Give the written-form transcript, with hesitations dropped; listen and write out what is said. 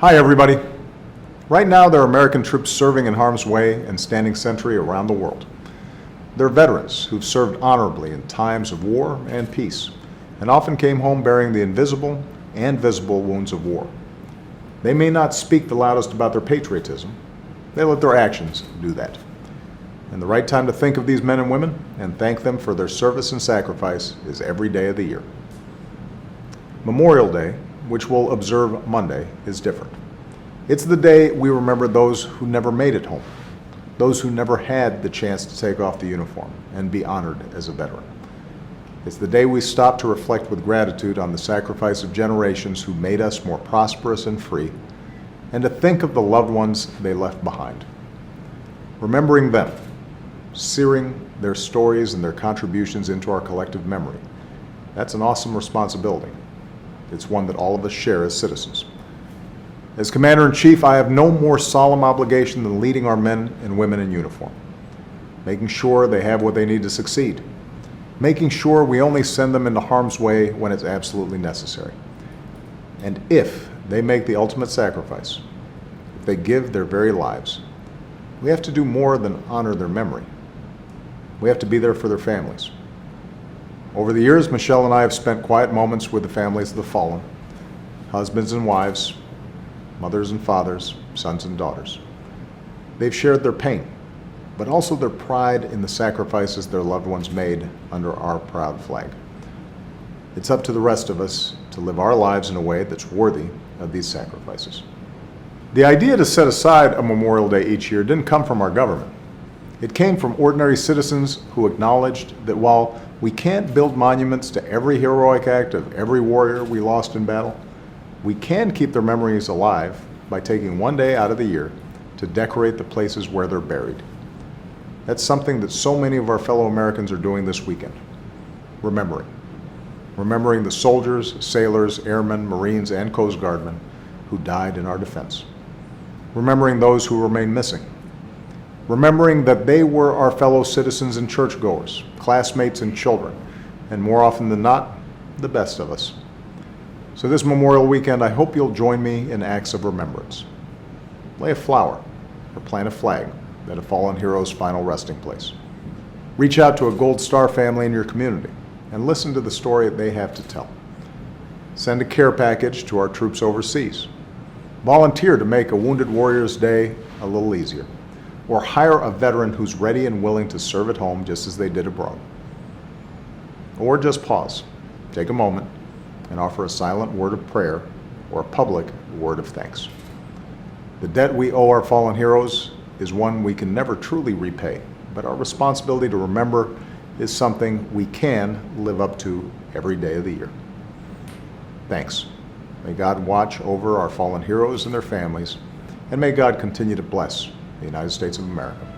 Hi, everybody. Right now, there are American troops serving in harm's way and standing sentry around the world. They're veterans who've served honorably in times of war and peace, and often came home bearing the invisible and visible wounds of war. They may not speak the loudest about their patriotism. They let their actions do that. And the right time to think of these men and women and thank them for their service and sacrifice is every day of the year. Memorial Day, which we'll observe Monday, is different. It's the day we remember those who never made it home, those who never had the chance to take off the uniform and be honored as a veteran. It's the day we stop to reflect with gratitude on the sacrifice of generations who made us more prosperous and free, and to think of the loved ones they left behind. Remembering them, searing their stories and their contributions into our collective memory, that's an awesome responsibility. It's one that all of us share as citizens. As Commander-in-Chief, I have no more solemn obligation than leading our men and women in uniform, making sure they have what they need to succeed, making sure we only send them into harm's way when it's absolutely necessary. And if they make the ultimate sacrifice, if they give their very lives, we have to do more than honor their memory. We have to be there for their families. Over the years, Michelle and I have spent quiet moments with the families of the fallen, husbands and wives, mothers and fathers, sons and daughters. They've shared their pain, but also their pride in the sacrifices their loved ones made under our proud flag. It's up to the rest of us to live our lives in a way that's worthy of these sacrifices. The idea to set aside a Memorial Day each year didn't come from our government. It came from ordinary citizens who acknowledged that while we can't build monuments to every heroic act of every warrior we lost in battle, we can keep their memories alive by taking one day out of the year to decorate the places where they're buried. That's something that so many of our fellow Americans are doing this weekend. Remembering the soldiers, sailors, airmen, Marines, and Coast Guardmen who died in our defense. Remembering those who remain missing. Remembering that they were our fellow citizens and churchgoers, classmates and children, and more often than not, the best of us. So this Memorial Weekend, I hope you'll join me in acts of remembrance. Lay a flower or plant a flag at a fallen hero's final resting place. Reach out to a Gold Star family in your community and listen to the story they have to tell. Send a care package to our troops overseas. Volunteer to make a Wounded Warrior's Day a little easier. Or hire a veteran who's ready and willing to serve at home just as they did abroad. Or just pause, take a moment, and offer a silent word of prayer or a public word of thanks. The debt we owe our fallen heroes is one we can never truly repay, but our responsibility to remember is something we can live up to every day of the year. Thanks. May God watch over our fallen heroes and their families, and may God continue to bless the United States of America.